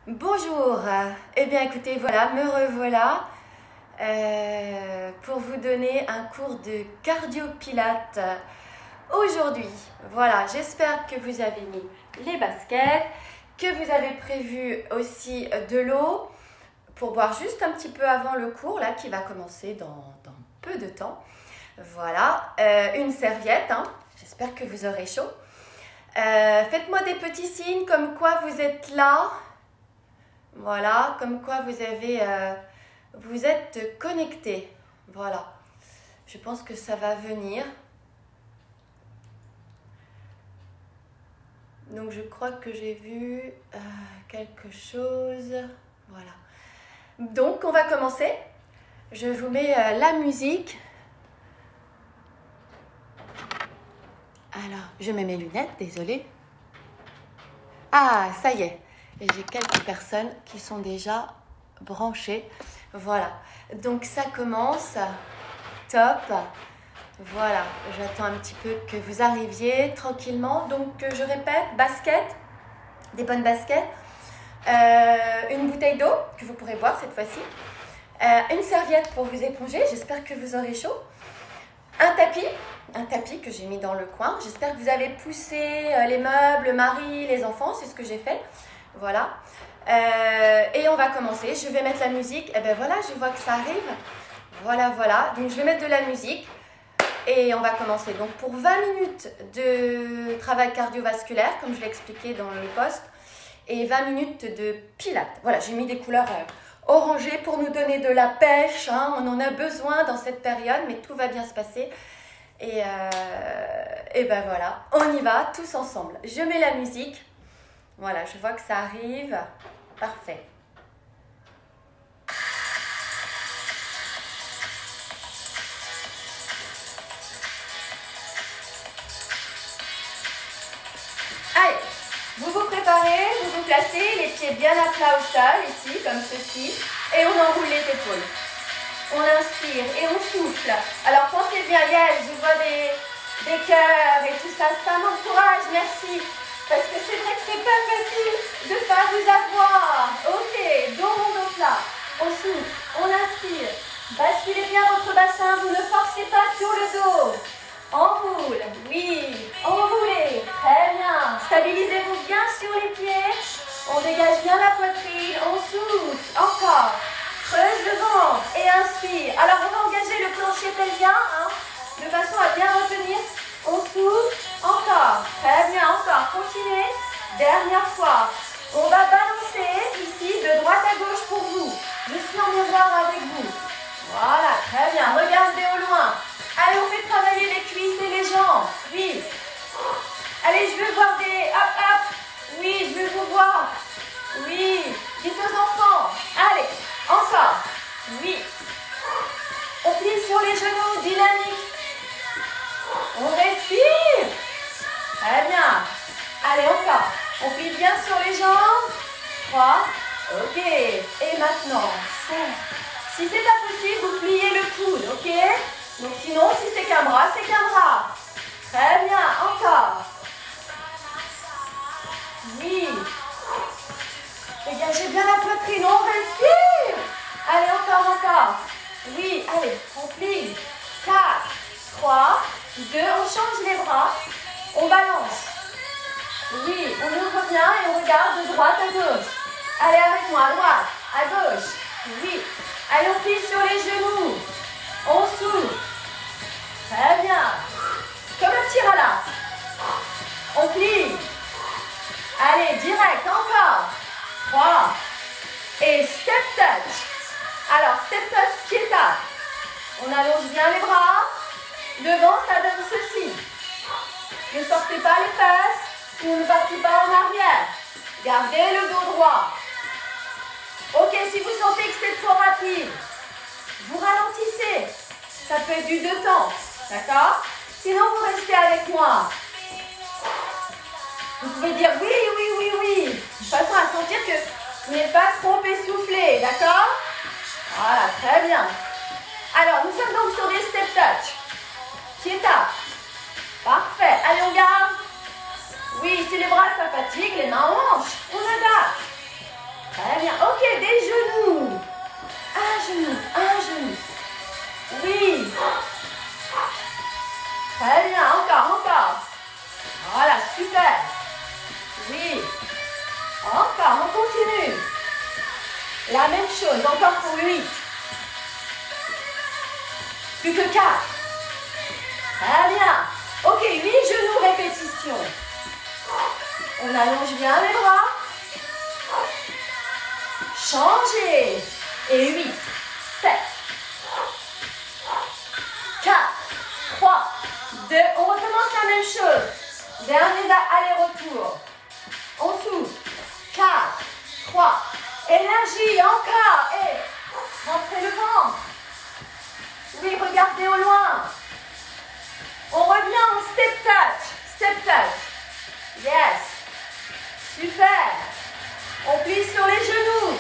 Bonjour, eh bien écoutez, voilà, me revoilà pour vous donner un cours de cardio-pilates aujourd'hui. Voilà, j'espère que vous avez mis les baskets, que vous avez prévu aussi de l'eau pour boire juste un petit peu avant le cours là qui va commencer dans peu de temps. Voilà, une serviette, hein, j'espère que vous aurez chaud. Faites-moi des petits signes comme quoi vous êtes là. Voilà, comme quoi vous êtes connecté. Voilà, je pense que ça va venir. Donc je crois que j'ai vu quelque chose. Voilà. Donc on va commencer. Je vous mets la musique. Alors, je mets mes lunettes, désolée. Ah, ça y est. J'ai quelques personnes qui sont déjà branchées. Voilà. Donc, ça commence. Top. Voilà. J'attends un petit peu que vous arriviez tranquillement. Donc, je répète, basket. Des bonnes baskets. Une bouteille d'eau que vous pourrez boire cette fois-ci. Une serviette pour vous éponger. J'espère que vous aurez chaud. Un tapis que j'ai mis dans le coin. J'espère que vous avez poussé les meubles, Marie, les enfants. C'est ce que j'ai fait. Voilà. Et on va commencer. Je vais mettre la musique. Et ben voilà, je vois que ça arrive. Voilà. Donc, je vais mettre de la musique. Et on va commencer. Donc, pour 20 minutes de travail cardiovasculaire, comme je l'ai expliqué dans le post, et 20 minutes de pilates. Voilà, j'ai mis des couleurs orangées pour nous donner de la pêche. Hein. On en a besoin dans cette période, mais tout va bien se passer. Et ben voilà, on y va tous ensemble. Je mets la musique. Voilà, je vois que ça arrive. Parfait. Allez, vous vous préparez, vous vous placez, les pieds bien à plat au sol, ici, comme ceci. Et on enroule les épaules. On inspire et on souffle. Alors pensez bien, Yael, je vois des cœurs et tout ça, ça m'encourage, merci. Parce que c'est vrai que c'est pas facile de ne pas vous avoir. Ok, dos rond, dos plat. On souffle, on inspire. Basculez bien votre bassin, vous ne forcez pas sur le dos. Enroule, oui, enroulez, très bien. Stabilisez-vous bien sur les pieds. On dégage bien la poitrine, on souffle, encore. Creuse le ventre et inspire. Alors on va engager le plancher pelvien, hein, de façon à bien retenir. On souffle, encore, très bien, encore, continuez. Dernière fois, on va balancer ici de droite à gauche pour vous. Je suis en miroir avec vous. Voilà, très bien, regardez au loin. Allez, on fait travailler les cuisses et les jambes. Oui. Allez, je veux voir des... Hop, hop. Oui, je veux vous voir. Oui. Dites aux enfants. Allez, encore. Oui. On plie sur les genoux, dynamique. On respire. Très bien. Allez, encore. On plie bien sur les jambes. 3. Ok. Et maintenant, 5. Si c'est pas possible, vous pliez le coude, ok? Donc sinon, si c'est qu'un bras, c'est qu'un bras. Très bien. Encore. Oui. Dégagez bien la poitrine. On respire. Allez, encore. Oui, allez, on plie. 4, 3, 2, on change les bras. On balance. Oui, on ouvre bien et on regarde de droite à gauche. Allez, avec moi, à droite, à gauche. Oui. Allez, on plie sur les genoux. On souffle. Très bien. Comme un petit rala. On plie. Allez, direct, encore. 3. Et step touch. Alors, step touch, pied-tap. On allonge bien les bras. Devant, ça donne ceci. Ne sortez pas les fesses ou ne partez pas en arrière. Gardez le dos droit. Ok, si vous sentez que c'est trop rapide, vous ralentissez. Ça peut être du 2 temps. D'accord? Sinon, vous restez avec moi. Vous pouvez dire oui. De façon à sentir que vous n'êtes pas trop essoufflé. D'accord? Voilà, très bien. Alors, nous sommes donc sur des step touch. Pied-tap. Parfait. Allez, on garde. Oui, si les bras ça fatigue, les mains en hanche. On adapte. Très bien. Ok, des genoux. Un genou, un genou. Oui. Très bien, encore, encore. Voilà, super. Oui. Encore, on continue. La même chose, encore pour 8. Plus que 4. Très bien. Ok, 8 genoux répétition. On allonge bien les bras. Changez. Et 8, 7, 4, 3, 2. On recommence la même chose. Dernier aller-retour. On souffle. 4, 3. Énergie, encore. Et rentrez le ventre. Oui, regardez au loin. On revient en step touch. Step touch. Yes. Super. On plie sur les genoux.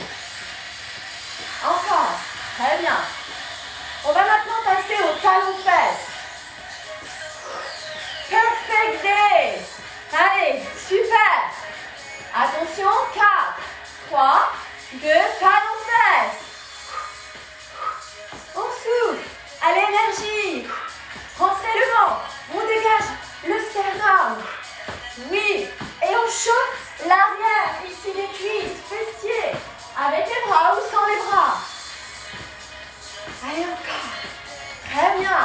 Encore. Très bien. On va maintenant passer au talon-fesses. Perfect day. Allez, super. Attention, 4, 3, 2, talon-fesses. On souffle. Allez, énergie. Rentrez le ventre. On dégage le sternum. Oui. Et on chauffe l'arrière. Ici, les cuisses, fessiers. Avec les bras ou sans les bras. Allez, encore. Très bien.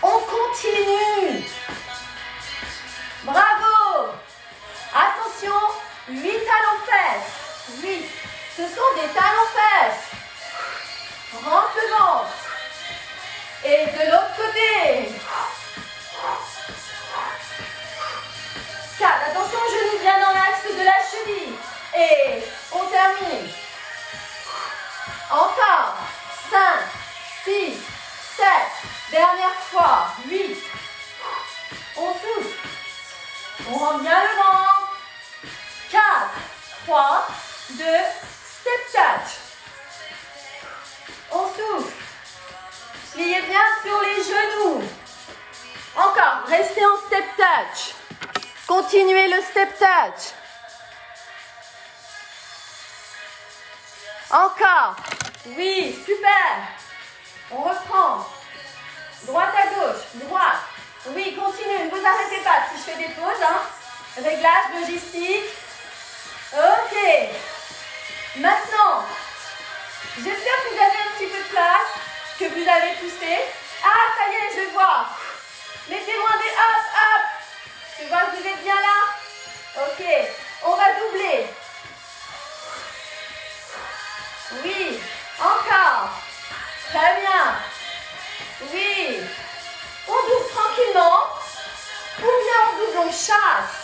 On continue. Bravo. Attention, 8 talons-fesses. 8. Ce sont des talons-fesses. Rentre le ventre. Et de l'autre côté. 4. Attention, genou bien dans l'axe de la cheville. Et on termine. Encore. 5, 6, 7. Dernière fois. 8. On souffle. On rend bien le ventre. 4, 3, 2, step touch. On souffle. Pliez bien sur les genoux. Encore. Restez en step touch. Continuez le step touch. Encore. Oui, super. On reprend. Droite à gauche. Droite. Oui, continuez. Ne vous arrêtez pas. Si je fais des pauses, hein. Réglage, logistique. Ok. Maintenant, j'espère que vous avez un petit peu de place, que vous avez poussé. Ah, ça y est, je vois. Mettez-moi des hop, hop. Je vois que vous êtes bien là. Ok. On va doubler. Oui. Encore. Très bien. Oui. On double tranquillement. Ou bien on double, on chasse.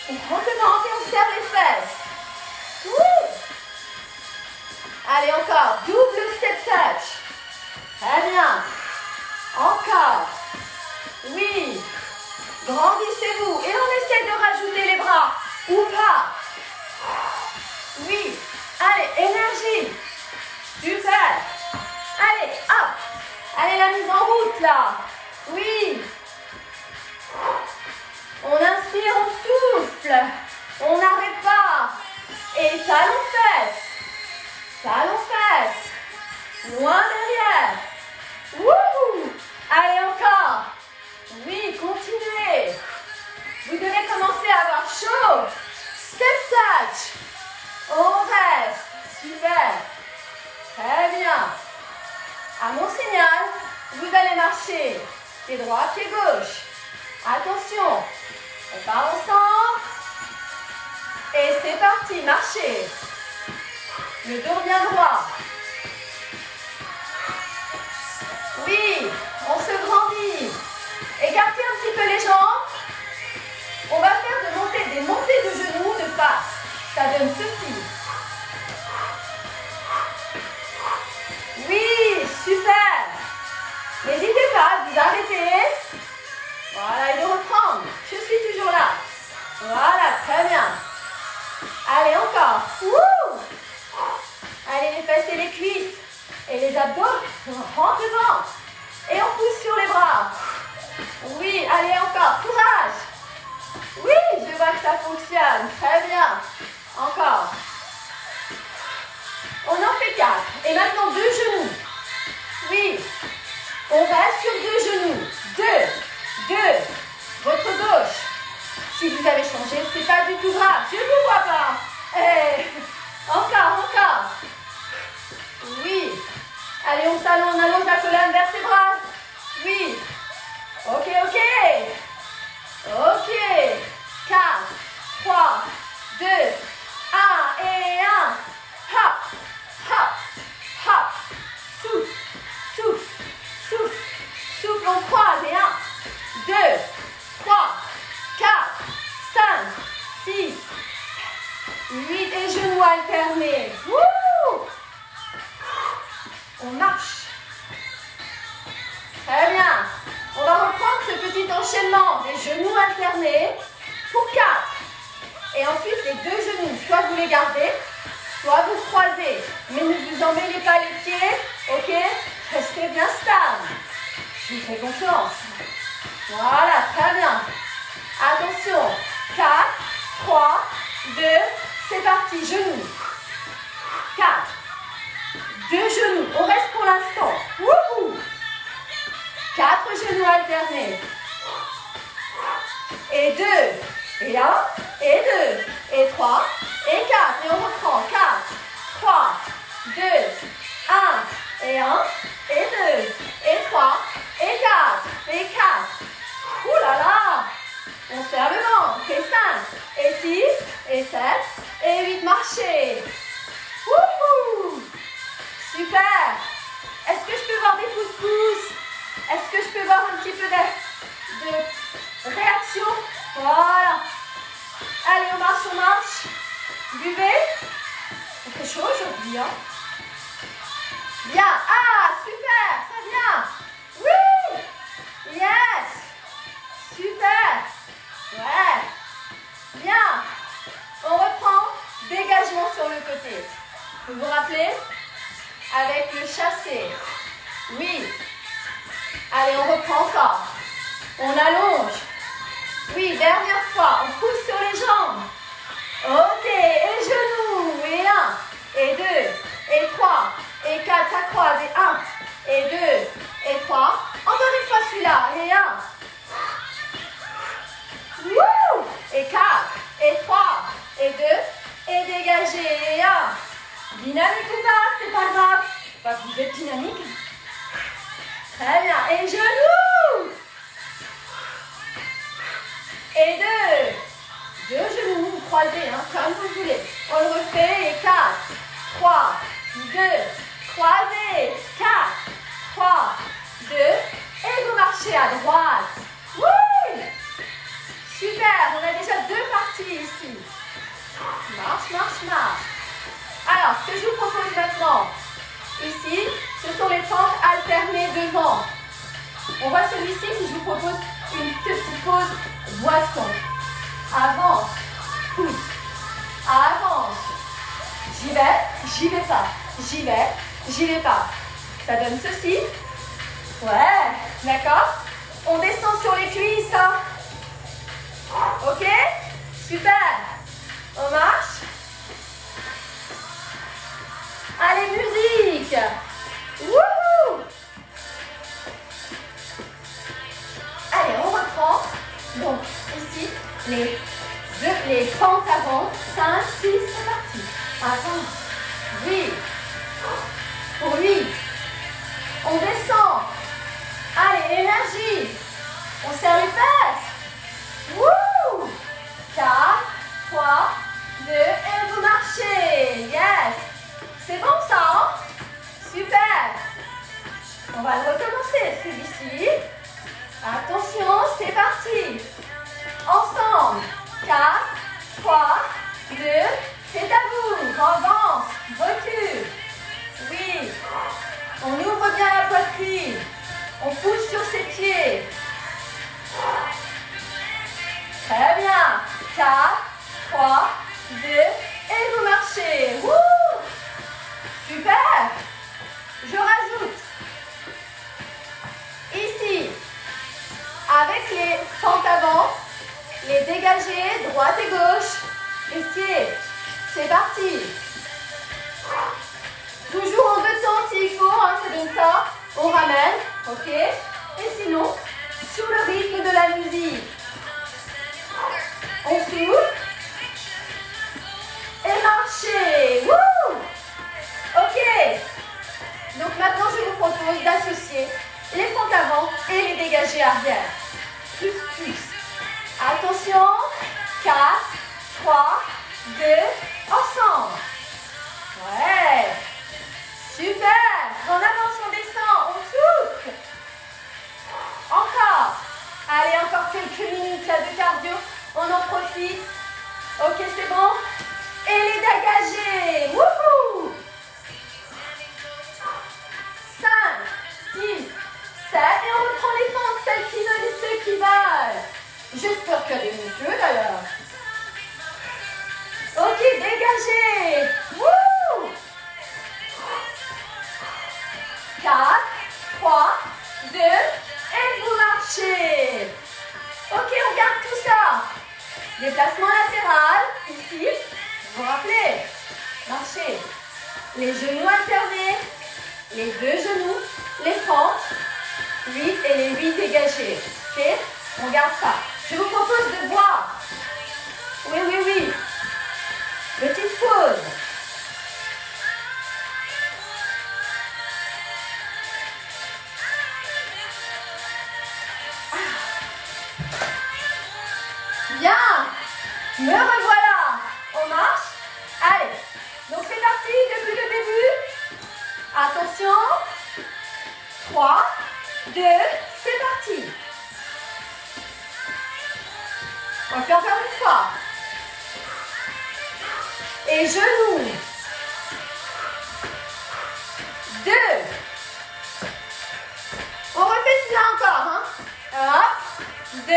On rentre le ventre et on serre les fesses. Ouh. Allez, encore. Double step touch. Très bien. Encore. Oui. Grandissez-vous. Et on essaie de rajouter les bras. Ou pas. Oui. Allez, énergie. Super. Allez, hop. Allez, la mise en route, là. Oui. On inspire, on souffle. On n'arrête pas. Et talons-fesses. Talons-fesses. Loin derrière. Wouhou. Allez, encore. Oui, continuez. Vous devez commencer à avoir chaud. Step touch. On reste. Super. Très bien. À mon signal, vous allez marcher pied droit, pied gauche. Attention. On part ensemble. Et c'est parti, marchez. Le dos bien droit. Oui, on se grandit. Écartez un petit peu les jambes. On va faire des montées de genoux de face. Ça donne ceci. Oui, super. N'hésitez pas à vous arrêter. Voilà, et de reprendre. Je suis toujours là. Voilà, très bien. Allez, encore. Wouh. Allez, les fesses et les cuisses. Et les abdos. Rentre le ventre. Et on pousse sur les bras. Oui, allez, encore. Courage. Oui, je vois que ça fonctionne. Très bien. Encore. On en fait 4. Et maintenant 2 genoux. Oui. On reste sur 2 genoux. 2. Votre gauche. Si vous avez changé, c'est pas du tout grave. Je ne vous vois pas. Encore. Oui. Allez, on s'allonge, on allonge la colonne vertébrale. Oui. Ok. 4, 3, 2, 1 et 1. Hop. Souffle, on croise. Et 1, 2, 3, 4, 5, 6, 8 et genoux alternés. Wouh! On marche. Très bien. On va reprendre ce petit enchaînement des genoux alternés pour 4. Et ensuite, les 2 genoux, soit vous les gardez, soit vous croisez. Mais ne vous emmêlez pas les pieds, ok? Restez bien stable. Je vous fais confiance. Voilà, très bien. Attention. 4, 3, 2, c'est parti. Genoux. 4. 2 genoux. On reste pour l'instant. Wouhou! 4 genoux alternés. Et 2. Et 1. Et 2. Et 3. Et 4. Et on reprend. 4, 3, 2, 1. Et 1. Et 2. Et 3. Et 4. Et 4. Ouh là là! On serre le ventre. Et 5. Et 6. Et 7. Et 8. Marchez. Wouhou! Super! Est-ce que je peux voir des pouces-pouces? Est-ce que je peux voir un petit peu de réaction? Voilà. Allez, on marche. Buvez. Il fait chaud aujourd'hui, hein? Bien. Ah, super. Ça vient. Oui. Yes. Super. Ouais. Bien. On reprend. Dégagement sur le côté. Vous vous rappelez? Avec le chassé. Oui. Allez, on reprend encore. On allonge. Oui, dernière fois. On pousse sur les jambes. Ok. Et genoux. Et 1. Et 2. Et 3. Et 4. Ça croise. Et 1. Et 2. Et 3. Encore une fois celui-là. Et 1. Wouh! Et 4. Et 3. Et 2. Et dégagez. Et 1. Dynamique ou pas, c'est pas grave. Pas que vous êtes dynamique. Très bien. Et genoux. Et 2. 2 genoux croisés, hein, comme vous voulez. On le refait. Et 4, 3, 2. Croisés. 4, 3, 2. Et vous marchez à droite. Oui. Super. On a déjà 2 parties ici. Marche. Alors, ce que je vous propose maintenant, ici, ce sont les fentes alternées devant. On voit celui-ci, puis je vous propose une petite pause boisson. Avance, pousse, avance. J'y vais pas. J'y vais pas. Ça donne ceci. Ouais, d'accord? On descend sur les cuisses, hein? Ok? Super. On marche. Allez, musique. Wouhou! Allez, on reprend. Donc, ici, les fentes avant. 5, 6, c'est parti. Avance. Oui. Pour lui. On descend. Allez, énergie. On serre les fesses. Wouh! 4, 3, 2, et vous marchez. Yes. C'est bon ça, hein? Super. On va le recommencer, celui-ci. Attention, c'est parti. Ensemble. 4, 3, 2, c'est à vous. Avance, recule. Oui. On ouvre bien la poitrine. On pousse sur ses pieds. Très bien. 4, 3, 2, et vous marchez. Wouh! Super. Je rajoute ici, avec les fentes avant, les dégagés Ok, droite et gauche. Essiez. C'est parti. Toujours en deux temps s'il faut, hein, ça donne ça. On ramène, ok. Et sinon, sur le rythme de la musique. On souffle. Et marchez. Wouh! Ok. Donc maintenant, je vous propose d'associer les fentes avant et les dégagés arrière. Plus, plus. Attention. 4, 3, 2, ensemble. Ouais. Super. On avance, on descend, on souffle. Encore. Allez, encore quelques minutes là de cardio. On en profite. Ok, c'est bon. Et les dégagés. Wouhou. 5, 6, 7. Et on reprend les fentes, celles qui veulent et ceux qui valent. J'espère qu'il y a des messieurs d'ailleurs. Ok, dégagez. Wouh. 4, 3, 2, et vous marchez. Ok, on garde tout ça. Déplacement latéral, ici. Vous vous rappelez, marchez. Les genoux alternés, les deux genoux, les fentes, 8 et les 8 dégagés. Ok, on garde ça. Je vous propose de boire. Oui, oui, oui. Petite pause. Bien. Me revoilà. On marche. Allez. Donc c'est parti depuis le début. Attention. 3, 2, c'est parti. On fait encore une fois. Et genoux. 2. On refait celui-là encore. Hein? Hop. 2,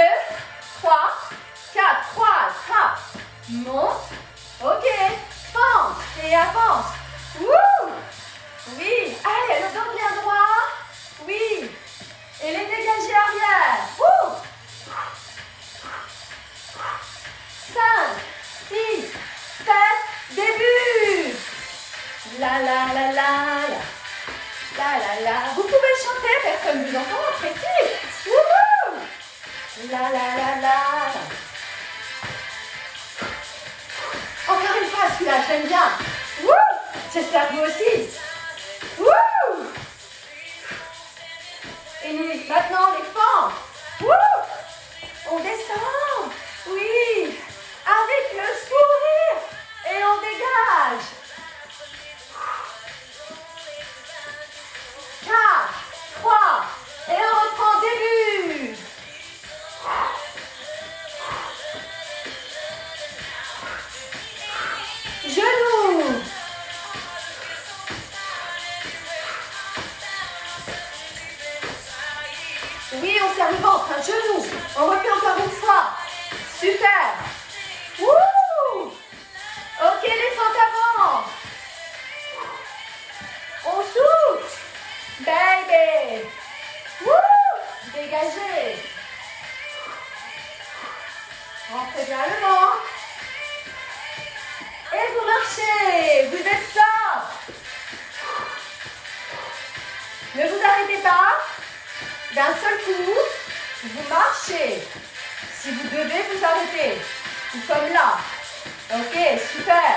3, 4. 3, 3. Monte. Ok. Fente. Et avance. Wouh. Oui. Allez, le dos bien droit. Oui. Et les dégagés arrière. Wouh. 5, 6, 7, début. La la la la la. La la la. Vous pouvez chanter, personne ne vous entend, précis. Wouhou. La la la la. Encore une fois, celui-là, j'aime bien. Wouh. J'espère que vous aussi. Wouh. Et maintenant, les fentes. Wouh. On descend. Oui. Avec le sourire. Et on dégage. 4, 3. Et on reprend début. Genoux. Oui, on serre le ventre, un genou. On refait encore une fois. Super. Wouh. Ok, les fentes avant. On souffle. Baby. Wouh. Dégagez. Rentrez bien le ventre. Et vous marchez. Vous êtes top. Ne vous arrêtez pas. D'un seul coup, vous marchez. Si vous devez vous arrêter, comme là. Ok, super.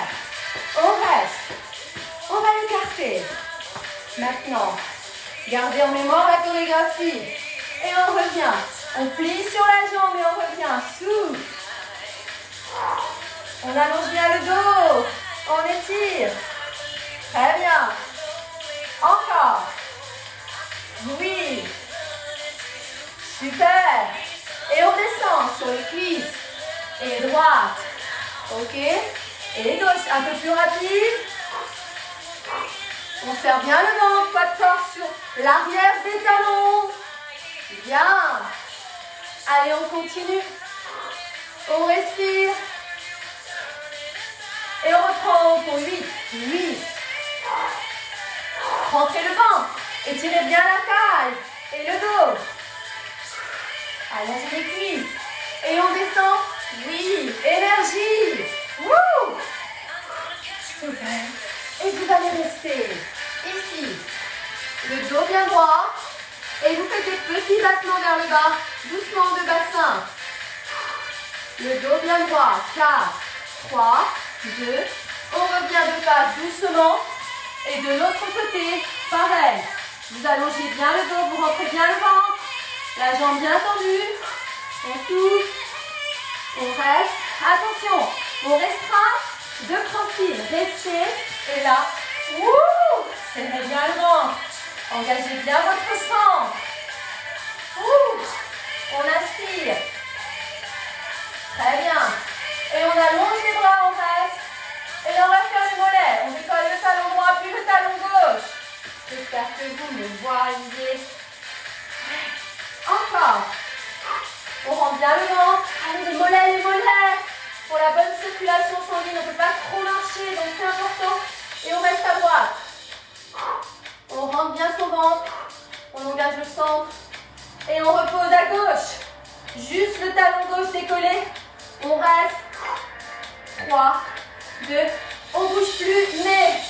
On reste. On va écarter. Maintenant, gardez en mémoire la chorégraphie. Et on revient. On plie sur la jambe et on revient. Souffle. On allonge bien le dos. On étire. Très bien. Encore. Oui. Super. Et on descend sur les cuisses. Et droite. Ok. Et gauche. Un peu plus rapide. On serre bien le ventre. Pas de force sur l'arrière des talons. Bien. Allez, on continue. On respire. Et on reprend pour 8. 8. Rentrez le ventre. Étirez bien la taille. Et le dos. Allongez les cuisses. Et on descend. Oui. Énergie. Wouh. Super. Et vous allez rester ici. Le dos bien droit. Et vous faites des petits battements vers le bas. Doucement de bassin. Le dos bien droit. 4, 3, 2. On revient de face doucement. Et de l'autre côté, pareil. Vous allongez bien le dos, vous rentrez bien le ventre. La jambe bien tendue. On souffle. On reste. Attention, on restera de profil. Restez. Et là, ouh, serrez bien le ventre. Engagez bien votre centre. Ouh, on inspire. Très bien. Et on allonge les bras, on reste. Et on va faire les mollets. On décolle le talon droit puis le talon gauche. J'espère que vous me voyez. Encore. On rend bien le ventre. Allez, les mollets, les mollets. Pour la bonne circulation sanguine, on ne peut pas trop marcher, donc c'est important. Et on reste à droite. On rentre bien son ventre. On engage le centre. Et on repose à gauche. Juste le talon gauche décollé. On reste. 3, 2. On ne bouge plus, mais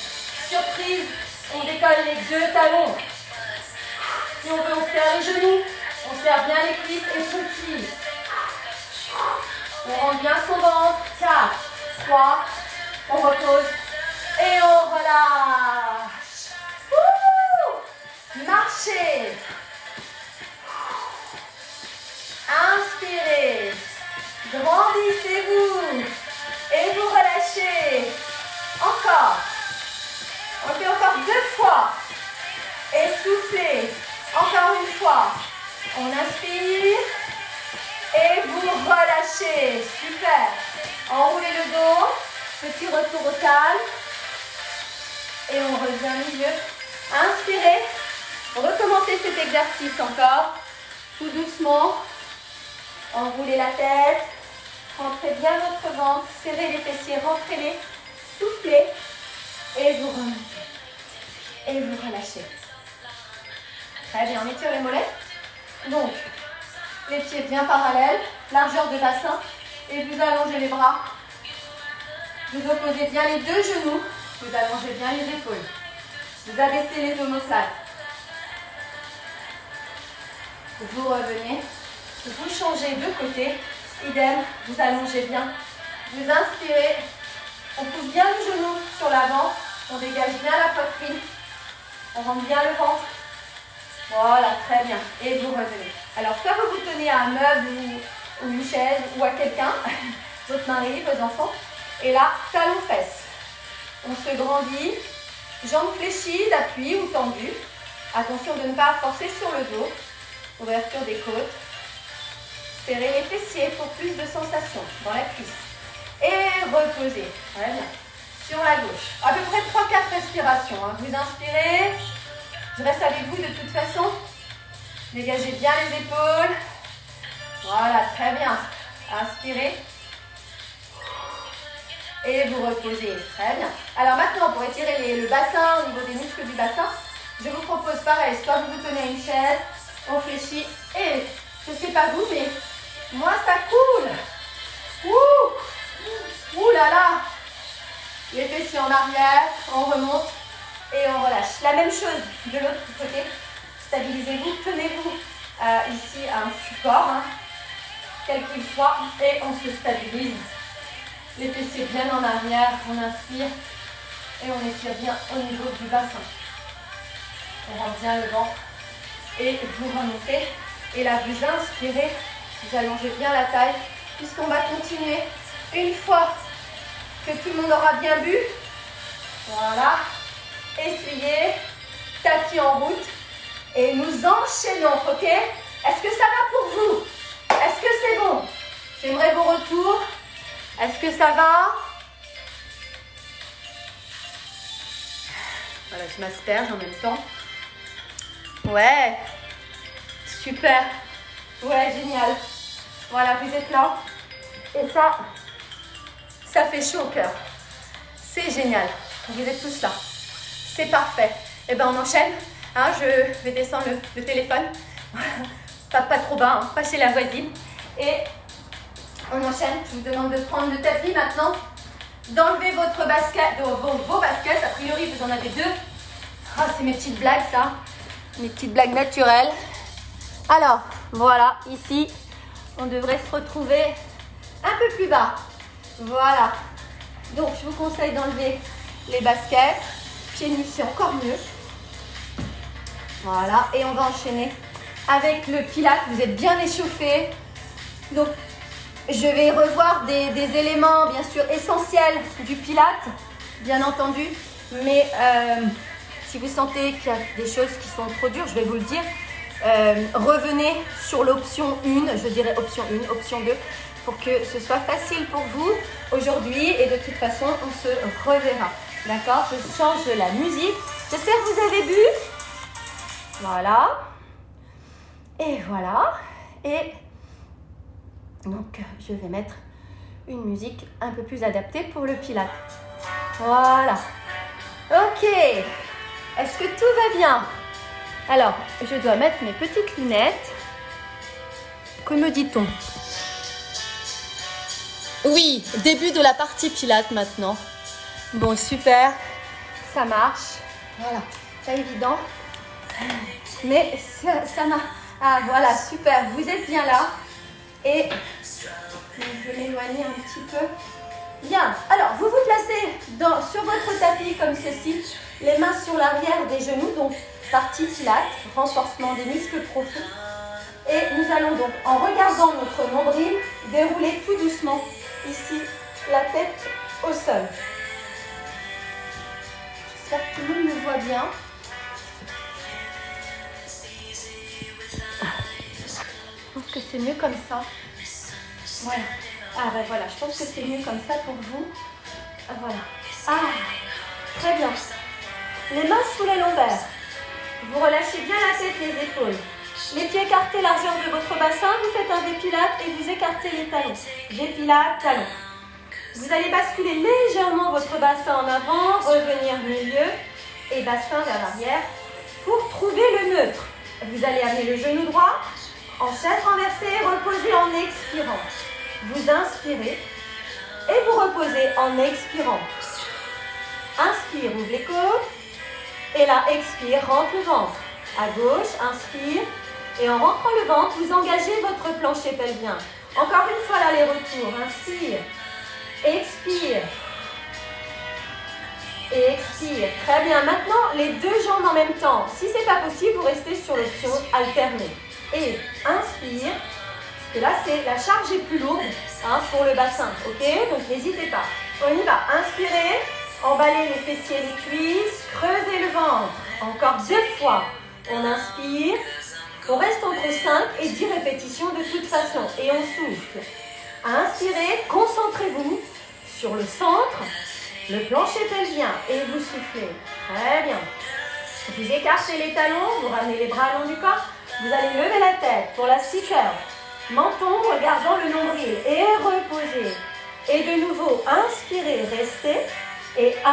surprise, on décolle les deux talons. Si on veut, on serre les genoux. On serre bien les cuisses et petit. On rentre bien son ventre. 4, 3. On repose. Et on relâche. Wouh! Marchez. Inspirez. Grandissez-vous. Et vous relâchez. Encore. On fait encore 2 fois. Et soufflez. Encore une fois. On inspire. Et vous relâchez. Super. Enroulez le dos. Petit retour au calme. Et on revient milieu. Inspirez. Recommencez cet exercice encore. Tout doucement. Enroulez la tête. Rentrez bien votre ventre. Serrez les fessiers. Rentrez-les. Soufflez. Et vous remontez. Et vous relâchez. Très bien. On étire les mollets. Donc, les pieds bien parallèles. Largeur de bassin. Et vous allongez les bras. Vous opposez bien les deux genoux. Vous allongez bien les épaules. Vous abaissez les omoplates. Vous revenez. Vous changez de côté. Idem. Vous allongez bien. Vous inspirez. On pousse bien le genou sur l'avant. On dégage bien la poitrine. On rentre bien le ventre. Voilà, très bien. Et vous revenez. Alors, soit vous vous tenez à un meuble ou une chaise ou à quelqu'un, votre mari, vos enfants. Et là, talons-fesses. On se grandit. Jambes fléchies, d'appui ou tendues. Attention de ne pas forcer sur le dos. Ouverture des côtes. Serrez les fessiers pour plus de sensations dans la cuisse. Et reposez. Très bien. Sur la gauche. À peu près 3-4 respirations. Hein. Vous inspirez. Je reste avec vous de toute façon. Dégagez bien les épaules. Voilà, très bien. Inspirez. Et vous reposez. Très bien. Alors maintenant, pour étirer le bassin, au niveau des muscles du bassin, je vous propose pareil. Soit vous vous tenez à une chaise, on fléchit. Et je ne sais pas vous, mais moi, ça coule. Ouh là là. Les fessiers en arrière, on remonte et on relâche. La même chose de l'autre côté. Stabilisez-vous, tenez-vous ici à un support, hein, quel qu'il soit, et on se stabilise. Les fessiers bien en arrière, on inspire et on étire bien au niveau du bassin. On rentre bien le ventre et vous remontez. Et là, vous inspirez, vous allongez bien la taille, puisqu'on va continuer une fois que tout le monde aura bien bu. Voilà. Essuyez, tapis en route et nous enchaînons, ok? Est-ce que ça va pour vous? Est-ce que c'est bon? J'aimerais vos retours. Est-ce que ça va? Voilà, je m'asperge en même temps. Ouais, super. Ouais, génial. Voilà, vous êtes là. Et ça fait chaud au cœur. C'est génial. Vous êtes tous là. C'est parfait. Et ben on enchaîne. Hein, je vais descendre le téléphone. Pas trop bas, hein, pas chez la voisine. Et On enchaîne. Je vous demande de prendre le tapis maintenant. D'enlever votre basket, vos baskets. A priori, vous en avez deux. Ah, c'est mes petites blagues, ça. Mes petites blagues naturelles. Alors, voilà, ici, on devrait se retrouver un peu plus bas. Voilà. Donc, je vous conseille d'enlever les baskets. Pieds nus, c'est encore mieux. Voilà. Et on va enchaîner avec le pilates. Vous êtes bien échauffés. Donc, je vais revoir des éléments, bien sûr, essentiels du pilates, bien entendu. Mais si vous sentez qu'il y a des choses qui sont trop dures, je vais vous le dire. Revenez sur l'option 1, je dirais option 1, option 2, pour que ce soit facile pour vous aujourd'hui. Et de toute façon, on se reverra. D'accord? Je change la musique. J'espère que vous avez bu. Voilà. Et voilà. Et donc, je vais mettre une musique un peu plus adaptée pour le pilates. Voilà. Ok. Est-ce que tout va bien? Alors, je dois mettre mes petites lunettes. Que me dit-on? Oui, début de la partie pilates maintenant. Bon, super. Ça marche. Voilà. Pas évident. Mais ça m'a... Ah, voilà, super. Vous êtes bien là. Et je vais m'éloigner un petit peu. Bien. Alors, vous vous placez sur votre tapis comme ceci. Les mains sur l'arrière des genoux. Donc, partie pilates, renforcement des muscles profonds. Et nous allons donc, en regardant notre nombril, dérouler tout doucement ici la tête au sol. J'espère que tout le monde me voit bien. Je pense que c'est mieux comme ça. Voilà. Ah ben voilà, je pense que c'est mieux comme ça pour vous. Voilà. Ah, très bien. Les mains sous les lombaires. Vous relâchez bien la tête, les épaules. Les pieds écartés, largeur de votre bassin. Vous faites un dépilates et vous écartez les talons. Dépilates, talons. Vous allez basculer légèrement votre bassin en avant, revenir milieu et bassin vers l'arrière pour trouver le neutre. Vous allez amener le genou droit en chaise renversée, reposez en expirant. Vous inspirez et vous reposez en expirant. Inspire, ouvre les côtes. Et là, expire, rentre le ventre. À gauche, inspire. Et en rentrant le ventre, vous engagez votre plancher pelvien. Encore une fois, l'aller-retour. Inspire. Expire. Et expire. Très bien. Maintenant, les deux jambes en même temps. Si ce n'est pas possible, vous restez sur l'option alternée. Et inspire. Parce que là, la charge est plus lourde pour le bassin. Ok? Donc, n'hésitez pas. On y va. Inspirez. Emballez les fessiers, les cuisses, creusez le ventre. Encore 2 fois. On inspire. On reste entre 5 et 10 répétitions de toute façon. Et on souffle. Inspirez. Concentrez-vous sur le centre, le plancher pelvien. Et vous soufflez. Très bien. Vous écartez les talons. Vous ramenez les bras long du corps. Vous allez lever la tête pour la C-curve. Menton regardant le nombril. Et reposez. Et de nouveau, inspirez. Restez. Et 100,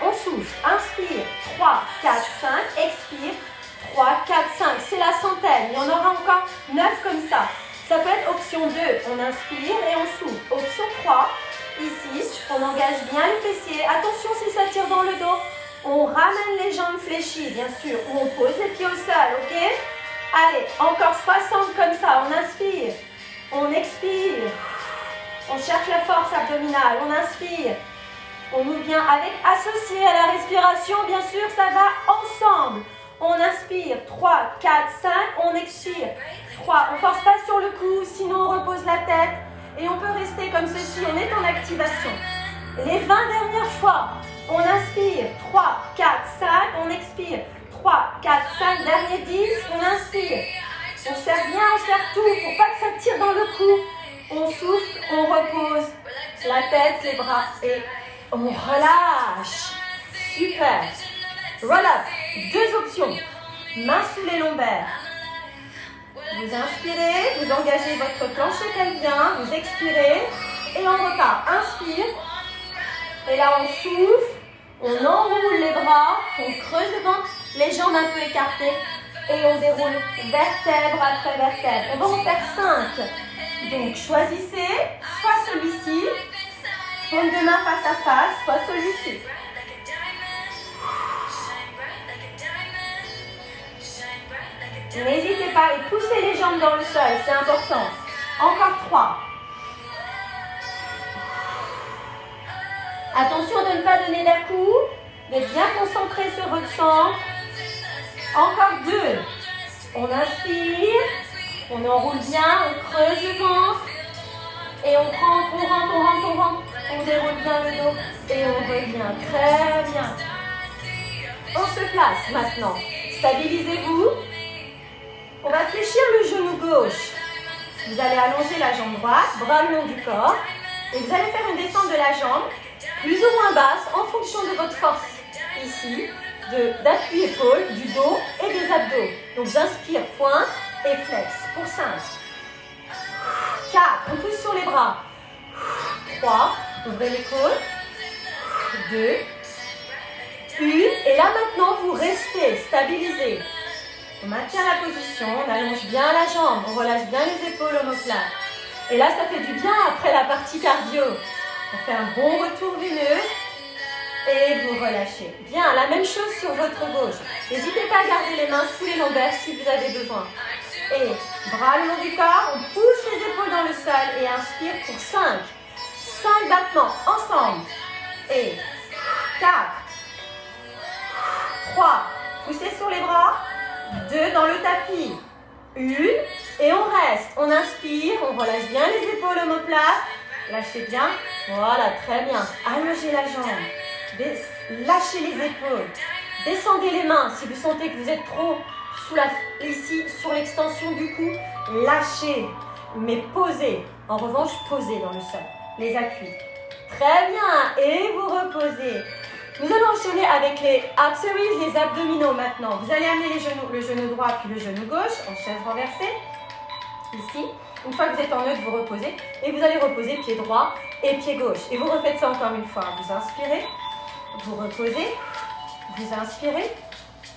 on souffle, inspire, 3, 4, 5, expire, 3, 4, 5, c'est la centaine, il y en aura encore 9 comme ça. Ça peut être option 2, on inspire et on souffle. Option 3, ici, on engage bien les fessiers, attention si ça tire dans le dos, on ramène les jambes fléchies, bien sûr, ou on pose les pieds au sol, ok? Allez, encore 60 comme ça, on inspire, on expire, on cherche la force abdominale, on inspire. On ouvre bien avec associé à la respiration, bien sûr, ça va ensemble. On inspire, 3, 4, 5, on expire. 3, on ne force pas sur le cou, sinon on repose la tête. Et on peut rester comme ceci, on est en activation. Les 20 dernières fois, on inspire, 3, 4, 5, on expire. 3, 4, 5, dernier 10, on inspire. On serre bien, on serre tout, pour pas que ça tire dans le cou. On souffle, on repose la tête, les bras et... on relâche. Super. Roll-up. 2 options. Mains sous les lombaires. Vous inspirez, vous engagez votre plancher pelvien, vous expirez et on repart. Inspire. Et là, on souffle, on enroule les bras, on creuse le ventre, les jambes un peu écartées et on déroule vertèbre après vertèbre. On va en faire 5. Donc, choisissez face à face, soit celui-ci. N'hésitez pas et poussez les jambes dans le sol, c'est important. Encore 3. Attention de ne pas donner d'à-coups, d'être bien concentré sur votre centre. Encore 2. On inspire, on enroule bien, on creuse le ventre. Et on rentre, on déroule bien le dos et on revient. Très bien. On se place maintenant. Stabilisez-vous. On va fléchir le genou gauche. Vous allez allonger la jambe droite, bras le long du corps. Et vous allez faire une descente de la jambe, plus ou moins basse, en fonction de votre force. Ici, d'appui épaule, du dos et des abdos. Donc j'inspire, pointe et flex. Pour 5. 4, on pousse sur les bras. 3, ouvrez les côtes. 2, 1. Et là maintenant, vous restez stabilisé. On maintient la position, on allonge bien la jambe, on relâche bien les épaules omoplates. Et là, ça fait du bien après la partie cardio. On fait un bon retour veineux et vous relâchez. Bien, la même chose sur votre gauche. N'hésitez pas à garder les mains sous les lombaires si vous avez besoin. Et bras le long du corps, on pousse les épaules dans le sol et inspire pour 5. 5 battements ensemble. Et 4, 3, poussez sur les bras. 2 dans le tapis. 1 et on reste. On inspire, on relâche bien les épaules omoplates. Lâchez bien. Voilà, très bien. Allongez la jambe. Lâchez les épaules. Descendez les mains si vous sentez que vous êtes trop ici sur l'extension du cou. Lâchez, mais posez. En revanche, posez dans le sol. Les appuis. Très bien. Et vous reposez. Nous allons enchaîner avec les ab series, les abdominaux maintenant. Vous allez amener le genou droit puis le genou gauche en chaise renversée. Ici. Une fois que vous êtes en neutre, vous reposez. Et vous allez reposer pied droit et pied gauche. Et vous refaites ça encore une fois. Vous inspirez, vous reposez, vous inspirez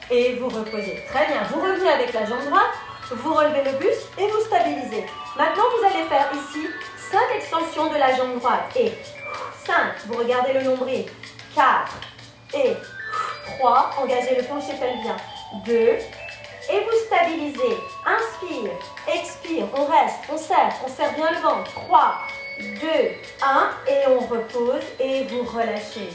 et vous reposez. Très bien. Vous revenez avec la jambe droite, vous relevez le buste et vous stabilisez. Maintenant, vous allez faire ici 5 extensions de la jambe droite. Et 5, vous regardez le nombril. 4 et 3, engagez le plancher pelvien. 2 et vous stabilisez. Inspire, expire, on reste, on serre bien le ventre. 3, 2, 1 et on repose et vous relâchez.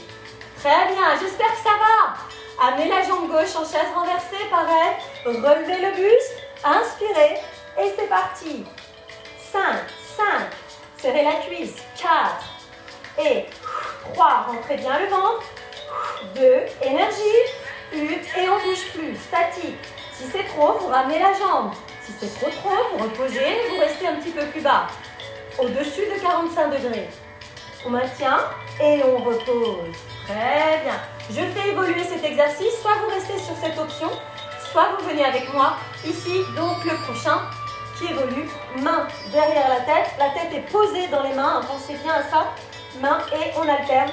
Très bien, j'espère que ça va. Amenez la jambe gauche en chaise renversée, pareil. Relevez le buste, inspirez et c'est parti. 5, serrez la cuisse. 4 et 3, rentrez bien le ventre. 2, énergie. 1 et on ne bouge plus, statique. Si c'est trop, vous ramenez la jambe. Si c'est trop, vous reposez, vous restez un petit peu plus bas. Au-dessus de 45 degrés. On maintient et on repose. Très bien. Je fais évoluer cet exercice. Soit vous restez sur cette option, soit vous venez avec moi. Ici, donc le prochain qui évolue. Main derrière la tête. La tête est posée dans les mains. Pensez bien à ça. Main et on alterne.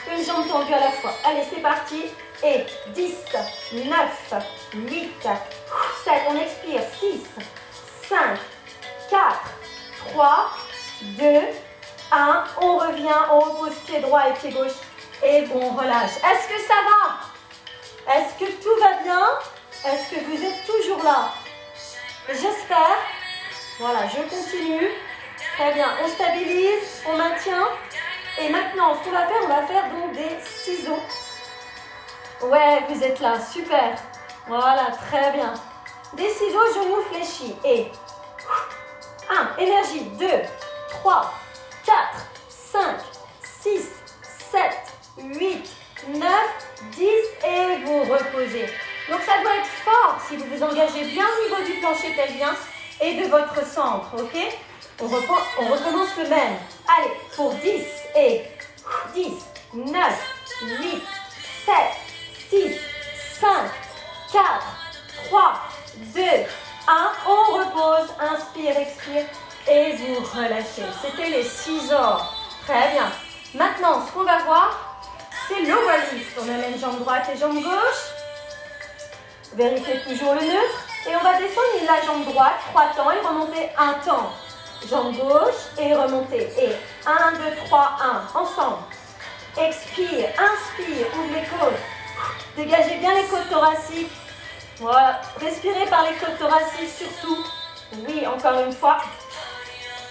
Une jambe tendue à la fois. Allez, c'est parti. Et 10, 9, 8, 7. On expire. 6, 5, 4, 3, 2, 1. On revient. On repose pied droit et pied gauche. Et on relâche. Est-ce que ça va? Est-ce que tout va bien? Est-ce que vous êtes toujours là? J'espère. Voilà, je continue. Très bien. On stabilise. On maintient. Et maintenant, ce qu'on va faire, on va faire donc des ciseaux. Ouais, vous êtes là, super. Voilà, très bien. Des ciseaux, genoux fléchis. Et 1, énergie, 2, 3, 4, 5, 6, 7, 8, 9, 10 et vous reposez. Donc ça doit être fort si vous vous engagez bien au niveau du plancher pelvien et de votre centre, ok? On recommence le même. Allez, pour 10 et 10, 9, 8, 7, 6, 5, 4, 3, 2, 1. On repose, inspire, expire et vous relâchez. C'était les ciseaux. Très bien. Maintenant, ce qu'on va voir, c'est l'overlift. On amène jambe droite et jambe gauche. Vérifiez toujours le neutre. Et on va descendre la jambe droite 3 temps et remonter 1 temps. jambe gauche et remontez. Et 1, 2, 3, 1, ensemble. Expire, inspire, ouvre les côtes. Dégagez bien les côtes thoraciques. Voilà, respirez par les côtes thoraciques surtout. Oui, encore une fois.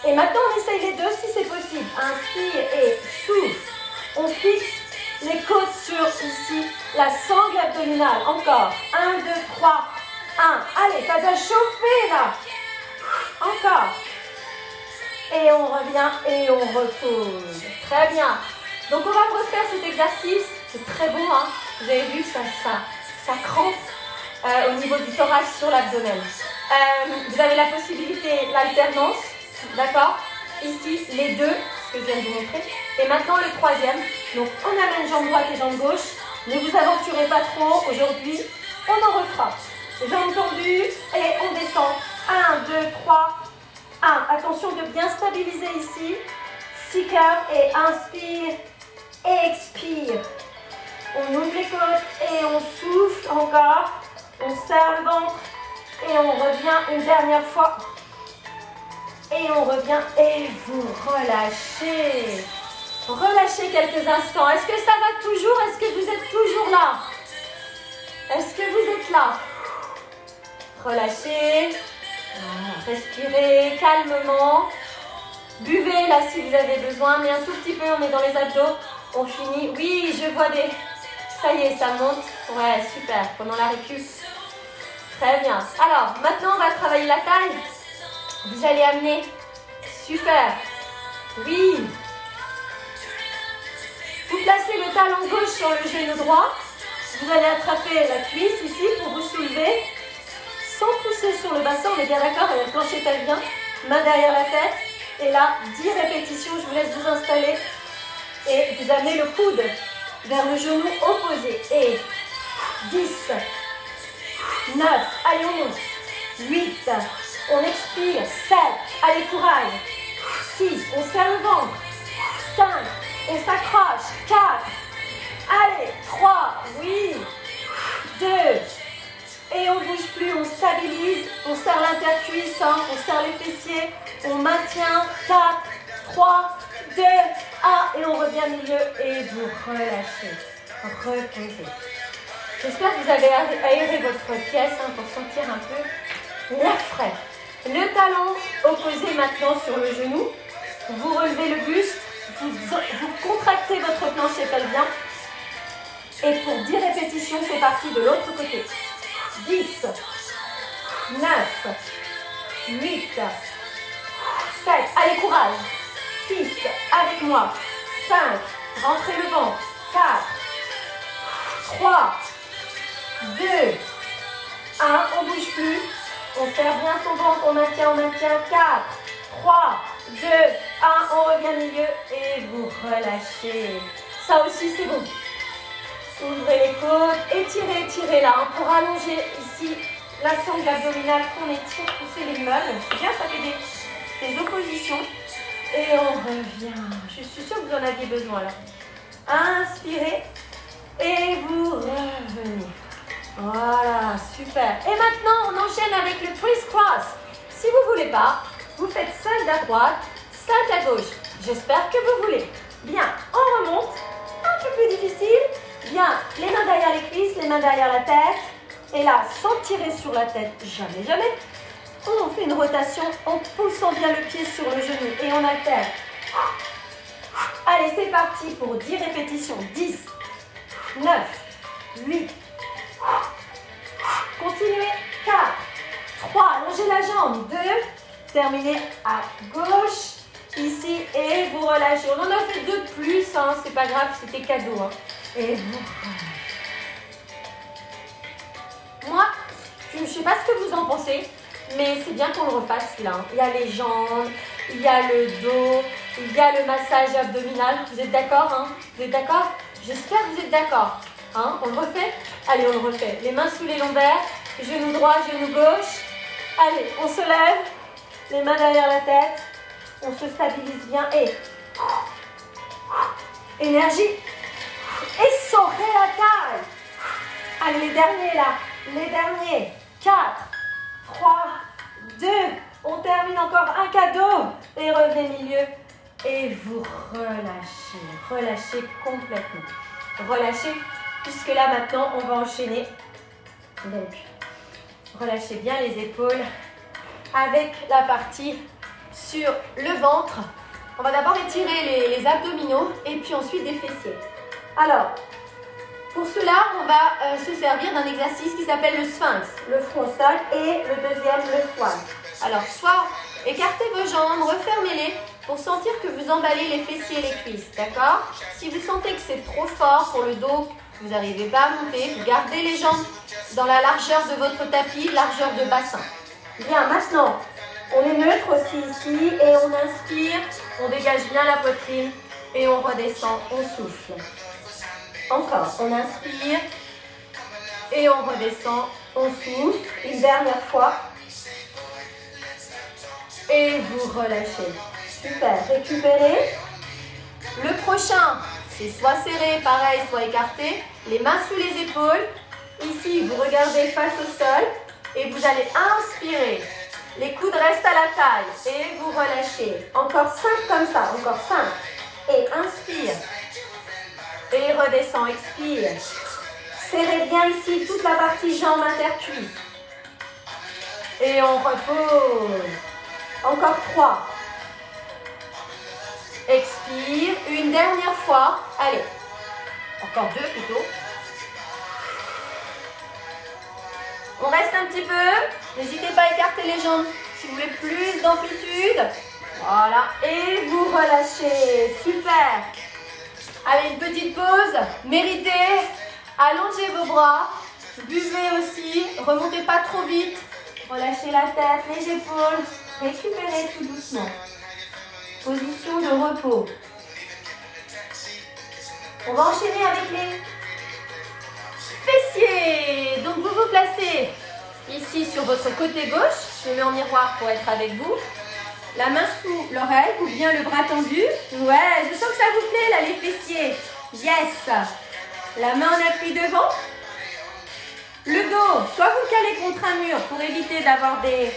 Et maintenant, on essaye les deux si c'est possible. Inspire et souffle. On fixe les côtes sur ici la sangle abdominale. Encore. 1, 2, 3, 1. Allez, ça doit chauffer là. Encore. Et on revient et on repose. Très bien. Donc, on va refaire cet exercice. C'est très bon, hein. Vous avez vu que ça crampe au niveau du thorax sur l'abdomen. Vous avez la possibilité, l'alternance. D'accord? Ici, les deux, ce que je viens de vous montrer. Et maintenant, le troisième. Donc, on amène jambe droite et jambe gauche. Ne vous aventurez pas trop aujourd'hui. On en refera. Jambes tendues et on descend. 1, 2, 3, 1. Attention de bien stabiliser ici. 6 cœurs et inspire. Expire. On ouvre les côtes et on souffle encore. On serre le ventre et on revient une dernière fois. Et on revient et vous relâchez. Relâchez quelques instants. Est-ce que ça va toujours? Est-ce que vous êtes toujours là? Est-ce que vous êtes là? Relâchez. Respirez calmement. Buvez là si vous avez besoin, mais un tout petit peu, on est dans les abdos. On finit. Oui, je vois des... Ça y est, ça monte. Ouais, super. Pendant la récup. Très bien. Alors, maintenant, on va travailler la taille. Vous allez amener. Super. Oui. Vous placez le talon gauche sur le genou droit. Vous allez attraper la cuisse ici pour vous soulever. Sans pousser sur le bassin, on est bien d'accord, le plancher pelvien. Main derrière la tête. Et là, 10 répétitions, je vous laisse vous installer. Et vous amenez le coude vers le genou opposé. Et 10, 9, allez on monte. 8, on expire. 7, allez courage. 6, on serre le ventre. 5, on s'accroche. 4, allez, 3, oui. 2, et on ne bouge plus, on stabilise. On serre l'intercuisse, hein, on serre les fessiers. On maintient. 4, 3, 2, 1. Et on revient au milieu et vous relâchez. Reposez. J'espère que vous avez aéré votre pièce hein, pour sentir un peu l'air frais. Le talon opposé maintenant sur le genou. Vous relevez le buste. Vous contractez votre plancher pelvien. Et pour 10 répétitions, c'est parti de l'autre côté. 10, 9, 8, 7, allez courage. 6, avec moi. 5, rentrez le ventre. 4, 3, 2, 1, on ne bouge plus. On serre bien son ventre, on maintient. 4, 3, 2, 1, on revient au milieu et vous relâchez. Ça aussi c'est bon. Ouvrez les côtes, étirez là, hein, pour allonger ici la sangle abdominale qu'on étire, pousser les meubles. C'est bien, ça fait des oppositions. Et on revient. Je suis sûre que vous en aviez besoin là. Inspirez et vous revenez. Voilà, super. Et maintenant, on enchaîne avec le criss-cross. Si vous ne voulez pas, vous faites 5 à droite, 5 à gauche. J'espère que vous voulez. Bien, on remonte. Un peu plus difficile. Bien, les mains derrière les cuisses, les mains derrière la tête. Et là, sans tirer sur la tête, jamais. On fait une rotation en poussant bien le pied sur le genou. Et on alterne. Allez, c'est parti pour 10 répétitions. 10, 9, 8. Continuez. 4, 3, allongez la jambe. 2, terminez à gauche. Ici, et vous relâchez. On en a fait 2 de plus, hein, c'est pas grave, c'était cadeau. Hein. Et vous relâchez. Moi, je ne sais pas ce que vous en pensez, mais c'est bien qu'on le refasse celui-là. Hein. Il y a les jambes, il y a le dos, il y a le massage abdominal. Vous êtes d'accord hein? Vous êtes d'accord? J'espère que vous êtes d'accord. Hein? On le refait? Allez, on le refait. Les mains sous les lombaires, genou droit, genou gauche. Allez, on se lève, les mains derrière la tête. On se stabilise bien et énergie. Essorez la taille. Allez, les derniers là. Les derniers. 4, 3, 2, On termine encore un cadeau. Et revenez milieu. Et vous relâchez. Relâchez complètement. Relâchez, puisque là maintenant, on va enchaîner. Donc, relâchez bien les épaules avec la partie sur le ventre. On va d'abord étirer les abdominaux et puis ensuite des fessiers. Alors, pour cela, on va se servir d'un exercice qui s'appelle le sphinx, le front au sol et le deuxième, le swan. Alors, soit écartez vos jambes, refermez-les pour sentir que vous emballez les fessiers et les cuisses, d'accord? Si vous sentez que c'est trop fort pour le dos, que vous n'arrivez pas à monter, vous gardez les jambes dans la largeur de votre tapis, largeur de bassin. Bien, maintenant, on est neutre aussi ici et on inspire, on dégage bien la poitrine et on redescend, on souffle. Encore, on inspire et on redescend, on souffle. Une dernière fois. Et vous relâchez. Super, récupérez. Le prochain, c'est soit serré, pareil, soit écarté. Les mains sous les épaules. Ici, vous regardez face au sol et vous allez inspirer. Les coudes restent à la taille et vous relâchez. Encore 5 comme ça, encore 5. Et inspire. Et redescend, expire. Serrez bien ici toute la partie jambes intercuisses. Et on repose. Encore 3. Expire. Une dernière fois. Allez. Encore 2 plutôt. On reste un petit peu. N'hésitez pas à écarter les jambes si vous voulez plus d'amplitude. Voilà. Et vous relâchez. Super. Allez, une petite pause, méritez, allongez vos bras, buvez aussi, remontez pas trop vite, relâchez la tête, les épaules, récupérez tout doucement. Position de repos. On va enchaîner avec les fessiers. Donc vous vous placez ici sur votre côté gauche, je me mets en miroir pour être avec vous. La main sous l'oreille ou bien le bras tendu. Ouais, je sens que ça vous plaît là les fessiers. Yes. La main en appui devant. Le dos, soit vous calez contre un mur pour éviter d'avoir des...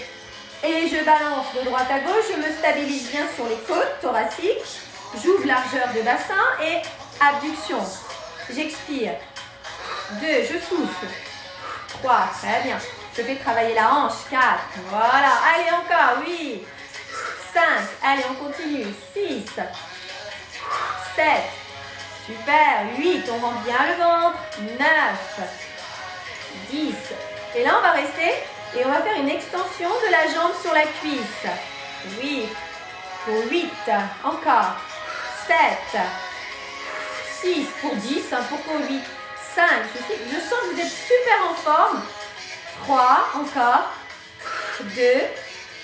Et je balance de droite à gauche, je me stabilise bien sur les côtes thoraciques. J'ouvre largeur de bassin et abduction. J'expire. 2, je souffle. 3, très bien. Je fais travailler la hanche. 4, voilà. Allez encore, oui. 5, allez on continue, 6, 7, super, 8, on rentre bien le ventre, 9, 10, et là on va rester et on va faire une extension de la jambe sur la cuisse, oui, pour 8, encore, 7, 6, pour 10, pour 8, 5, je sens que vous êtes super en forme, 3, encore, 2,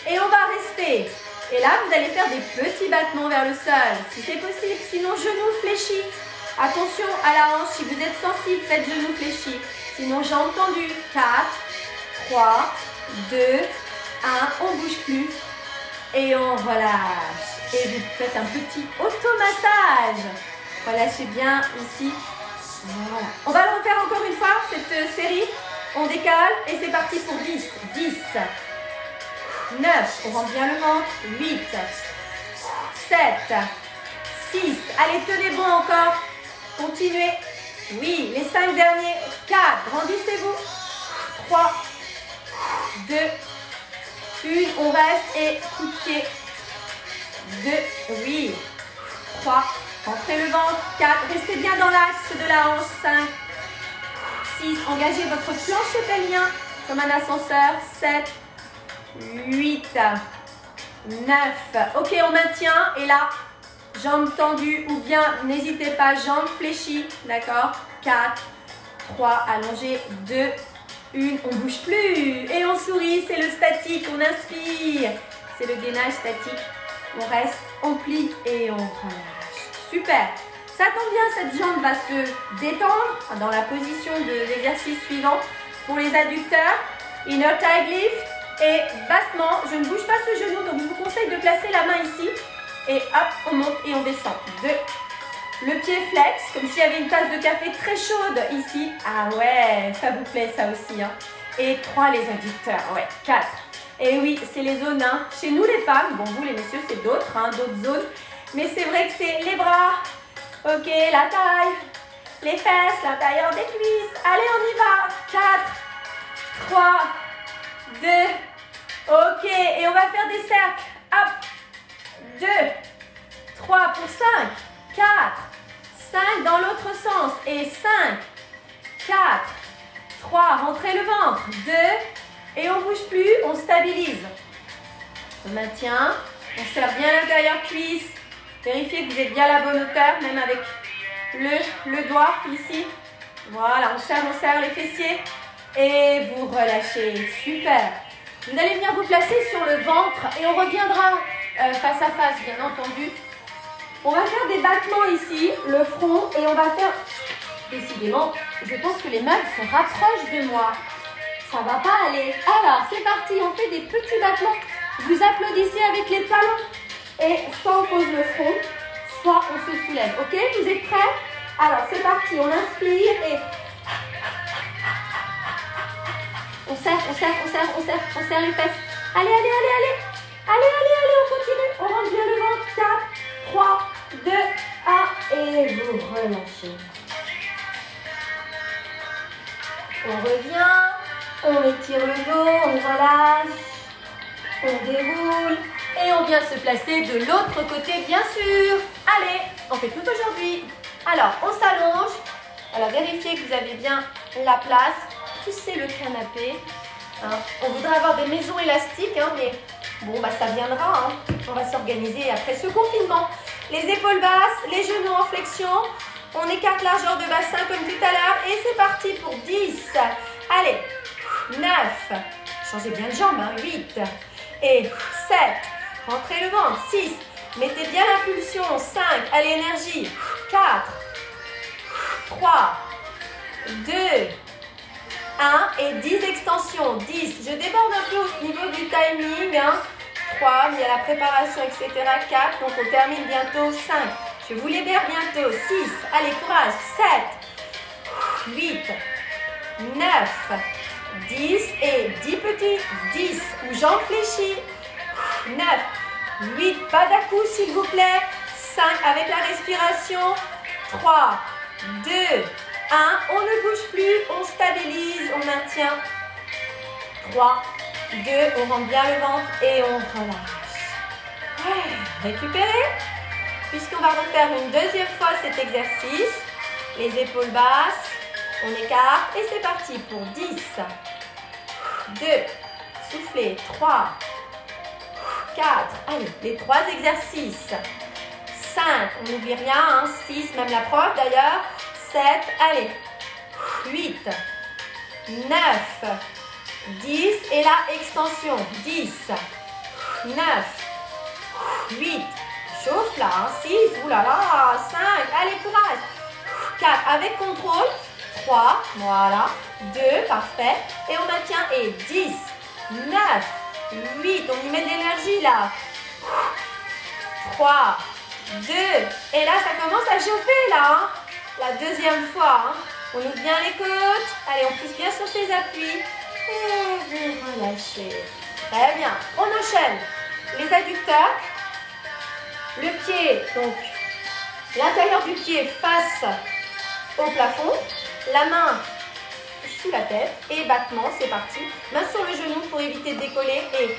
et on va rester. Et là, vous allez faire des petits battements vers le sol, si c'est possible. Sinon, genoux fléchis. Attention à la hanche. Si vous êtes sensible, faites genoux fléchis. Sinon, jambes tendues. 4, 3, 2, 1. On ne bouge plus. Et on relâche. Et vous faites un petit automassage. Relâchez bien ici. Voilà. On va le refaire encore une fois, cette série. On décale et c'est parti pour 10. 10. 9, on rentre bien le ventre, 8, 7, 6, allez tenez bon encore, continuez, oui, les 5 derniers, 4, grandissez-vous, 3, 2, 1, on reste et coup de pied, 2, oui, 3, rentrez le ventre, 4, restez bien dans l'axe de la hanche, 5, 6, engagez votre plancher pelvien comme un ascenseur, 7, 8, 9, ok on maintient et là jambes tendues ou bien n'hésitez pas jambes fléchies, d'accord, 4, 3, allongez, 2, 1, on bouge plus et on sourit, c'est le statique, on inspire, c'est le gainage statique, on reste, on plie et on relâche, super, ça tombe bien, cette jambe va se détendre dans la position de l'exercice suivant pour les adducteurs, inner thigh lift. Et battement, je ne bouge pas ce genou, donc je vous conseille de placer la main ici. Et hop, on monte et on descend. 2. Le pied flex, comme s'il y avait une tasse de café très chaude ici. Ah ouais, ça vous plaît ça aussi. Hein. Et 3, les adducteurs. Ouais, 4. Et oui, c'est les zones, hein. Chez nous les femmes, bon vous les messieurs c'est d'autres, hein, d'autres zones. Mais c'est vrai que c'est les bras, ok, la taille, les fesses, l'intérieur des cuisses. Allez, on y va. 4, 3, 2, ok. Et on va faire des cercles. Hop, 2, 3 pour 5, 4, 5 dans l'autre sens. Et 5, 4, 3, rentrez le ventre. 2, et on ne bouge plus, on stabilise. On maintient, on serre bien l'intérieur cuisse. Vérifiez que vous êtes bien à la bonne hauteur, même avec le doigt ici. Voilà, on serre les fessiers. Et vous relâchez, super. Vous allez venir vous placer sur le ventre et on reviendra face à face, bien entendu. On va faire des battements ici, le front, et on va faire... Décidément, je pense que les meubles se rapprochent de moi. Ça va pas aller. Alors, c'est parti, on fait des petits battements. Vous applaudissez avec les talons. Et soit on pose le front, soit on se soulève. Ok, vous êtes prêts? Alors, c'est parti, on inspire et... On serre les fesses. Allez, on continue. On rentre bien le ventre. 4, 3, 2, 1. Et vous relâchez. On revient. On étire le dos, on relâche. On déroule. Et on vient se placer de l'autre côté, bien sûr. Allez, on fait tout aujourd'hui. Alors, on s'allonge. Alors, vérifiez que vous avez bien la place. Poussez le canapé. Hein. On voudrait avoir des maisons élastiques, hein, mais bon, bah, ça viendra. Hein. On va s'organiser après ce confinement. Les épaules basses, les genoux en flexion. On écarte largeur de bassin comme tout à l'heure. Et c'est parti pour 10. Allez, 9. Changez bien de jambe, hein, 8. Et 7. Rentrez le ventre. 6. Mettez bien l'impulsion. 5. Allez, énergie. 4. 3. 2. 1 et 10 extensions. 10. Je déborde un peu au niveau du timing. Hein. 3. Il y a la préparation, etc. 4. Donc, on termine bientôt. 5. Je vous libère bientôt. 6. Allez, courage. 7. 8. 9. 10. Et 10 petits. 10. Ou jambes fléchies. 9. 8. Pas d'à-coup, s'il vous plaît. 5. Avec la respiration. 3. 2. 1, on ne bouge plus, on stabilise, on maintient. 3, 2, on rentre bien le ventre et on relâche. Ouais, récupérez. Puisqu'on va refaire une deuxième fois cet exercice. Les épaules basses, on écarte et c'est parti pour 10, 2, soufflez, 3, 4, allez, les 3 exercices. 5, on n'oublie rien, hein, 6, même la prof d'ailleurs. 7, allez, 8, 9, 10, et là, extension, 10, 9, 8, chauffe là, hein, 6, oulala, 5, allez, courage, 4, avec contrôle, 3, voilà, 2, parfait, et on maintient, et 10, 9, 8, on y met de l'énergie là, 3, 2, et là, ça commence à chauffer là, hein. La deuxième fois, hein. On ouvre bien les côtes. Allez, on pousse bien sur ses appuis. Et vous relâchez. Très bien. On enchaîne. Les adducteurs. Le pied, donc, l'intérieur du pied face au plafond. La main sous la tête. Et battement, c'est parti. Main sur le genou pour éviter de décoller. Et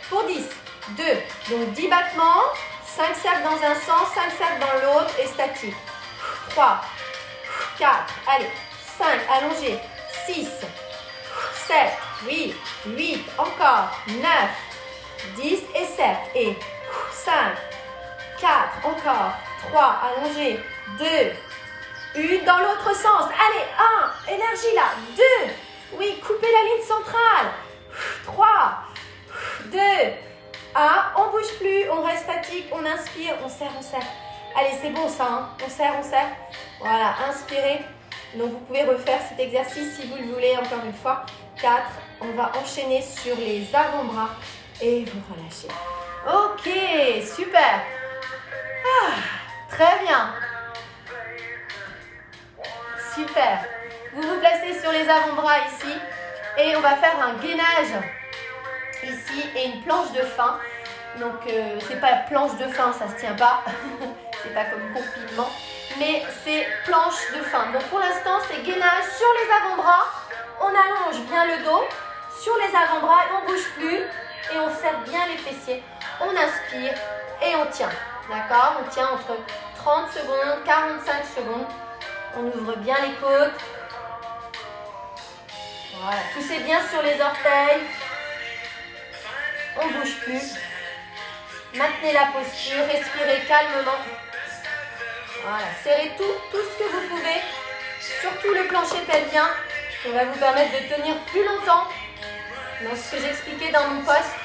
pour 10, 2. Donc 10 battements. 5 cercles dans un sens, 5 cercles dans l'autre et statique. 3, 4, allez, 5, allongé, 6, 7, oui, 8, encore, 9, 10 et 7, et 5, 4, encore, 3, allongé, 2, 1, dans l'autre sens, allez, 1, énergie là, 2, oui, coupez la ligne centrale, 3, 2, 1, on bouge plus, on reste statique, on inspire, on serre, on serre. Allez, c'est bon ça, hein. On serre, on serre. Voilà, inspirez. Donc, vous pouvez refaire cet exercice si vous le voulez, encore une fois. 4, on va enchaîner sur les avant-bras et vous relâchez. Ok, super. Ah, très bien. Super. Vous vous placez sur les avant-bras ici et on va faire un gainage ici et une planche de fin. Donc c'est pas planche de fin, ça se tient pas. C'est pas comme confinement, mais c'est planche de fin. Donc pour l'instant c'est gainage sur les avant-bras. On allonge bien le dos sur les avant-bras, on bouge plus et on serre bien les fessiers. On inspire et on tient. D'accord? On tient entre 30 secondes, 45 secondes. On ouvre bien les côtes. Voilà, poussez bien sur les orteils. On ne bouge plus. Maintenez la posture, respirez calmement. Voilà, serrez tout ce que vous pouvez. Surtout le plancher pelvien. Ça va vous permettre de tenir plus longtemps. Dans ce que j'expliquais dans mon poste.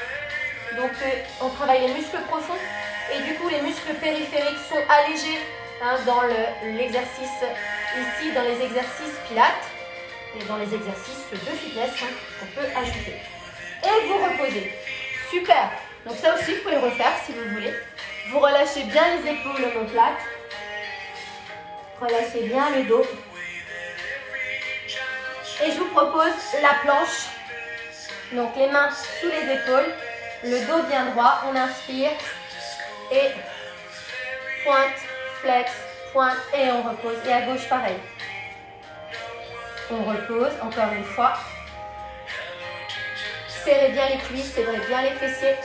Donc on travaille les muscles profonds. Et du coup les muscles périphériques sont allégés dans l'exercice ici, dans les exercices pilates. Et dans les exercices de fitness qu'on peut ajouter. Et vous reposez. Super. Donc ça aussi, vous pouvez le refaire si vous voulez. Vous relâchez bien les épaules omoplates. Relâchez bien le dos. Et je vous propose la planche. Donc les mains sous les épaules. Le dos bien droit. On inspire. Et pointe, flex, pointe. Et on repose. Et à gauche, pareil. On repose, encore une fois. Serrez bien les cuisses, serrez bien les fessiers.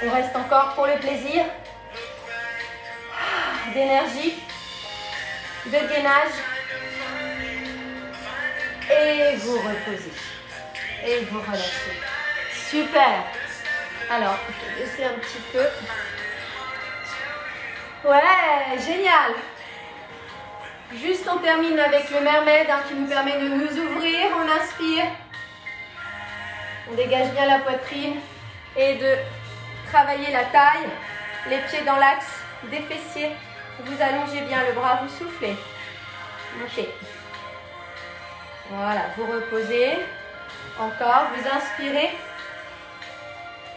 On reste encore pour le plaisir d'énergie, de gainage. Et vous reposez. Et vous relâchez. Super. Alors, je vais baisser un petit peu. Ouais, génial. Juste on termine avec le mermaid qui nous permet de nous ouvrir. On inspire. On dégage bien la poitrine et de travailler la taille. Les pieds dans l'axe des fessiers. Vous allongez bien le bras, vous soufflez. Ok. Voilà, vous reposez. Encore, vous inspirez.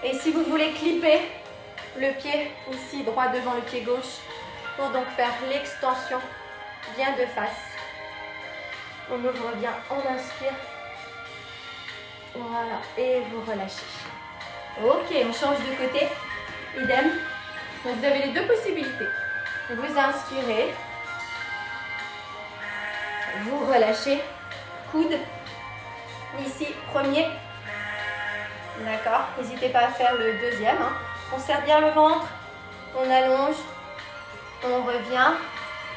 Et si vous voulez clipper le pied ici droit devant le pied gauche pour donc faire l'extension bien de face. On ouvre bien, on inspire. Voilà, et vous relâchez. Ok, on change de côté. Idem. Donc vous avez les deux possibilités. Vous inspirez. Vous relâchez. Coude. Ici, premier. D'accord. N'hésitez pas à faire le deuxième. On serre bien le ventre. On allonge. On revient.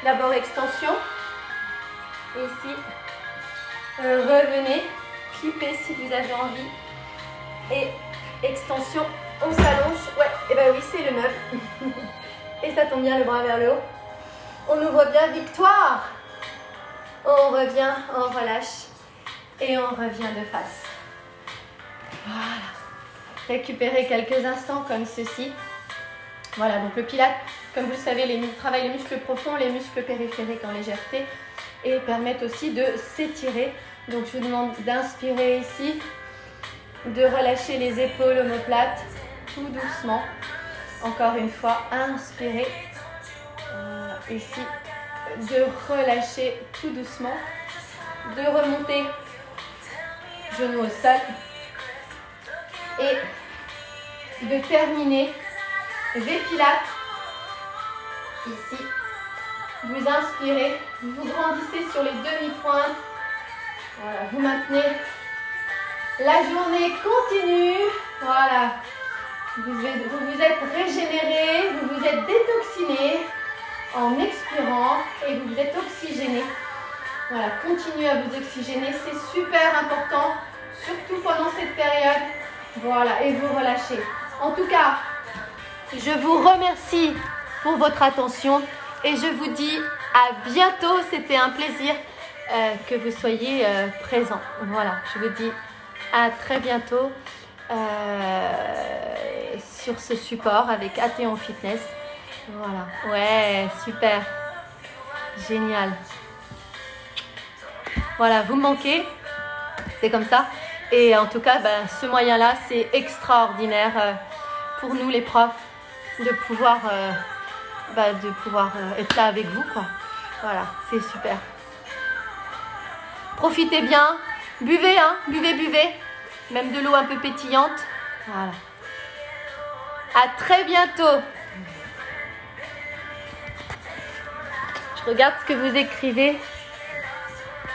D'abord extension. Ici. Revenez. Clippez si vous avez envie. Et extension. On s'allonge. Ouais, et ben oui, c'est le meuble. Et ça tombe bien le bras vers le haut. On ouvre bien, victoire. On revient, on relâche. Et on revient de face. Voilà. Récupérez quelques instants comme ceci. Voilà, donc le pilate, comme vous le savez, travaille les muscles profonds, les muscles périphériques en légèreté et permettent aussi de s'étirer. Donc je vous demande d'inspirer ici, de relâcher les épaules omoplates tout doucement. Encore une fois, inspirez. Ici, de relâcher tout doucement, de remonter genoux au sol et de terminer les pilates. Ici, vous inspirez, vous grandissez sur les demi-pointes. Voilà, vous maintenez. La journée continue. Voilà. Vous vous êtes régénéré, vous vous êtes détoxiné en expirant et vous vous êtes oxygéné. Voilà, continuez à vous oxygéner, c'est super important, surtout pendant cette période. Voilà, et vous relâchez. En tout cas, je vous remercie pour votre attention et je vous dis à bientôt. C'était un plaisir que vous soyez présents. Voilà, je vous dis à très bientôt sur ce support avec Athéon Fitness. Voilà, ouais, super, génial. Voilà, vous me manquez, c'est comme ça. Et en tout cas, ce moyen-là, c'est extraordinaire pour nous les profs de pouvoir être là avec vous, quoi. Voilà, c'est super. Profitez bien, buvez, buvez. Même de l'eau un peu pétillante. Voilà. À très bientôt. Je regarde ce que vous écrivez.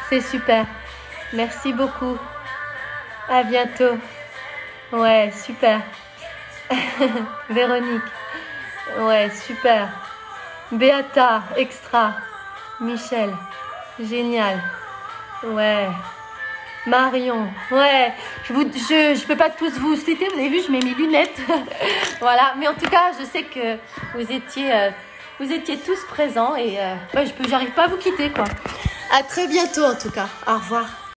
C'est super. Merci beaucoup. À bientôt. Ouais, super. Véronique. Ouais, super. Beata, extra. Michel. Génial. Ouais. Marion. Ouais. Je peux pas tous vous citer. Vous avez vu, je mets mes lunettes. Voilà. Mais en tout cas, je sais que vous étiez tous présents et j'arrive pas à vous quitter, quoi. À très bientôt, en tout cas. Au revoir.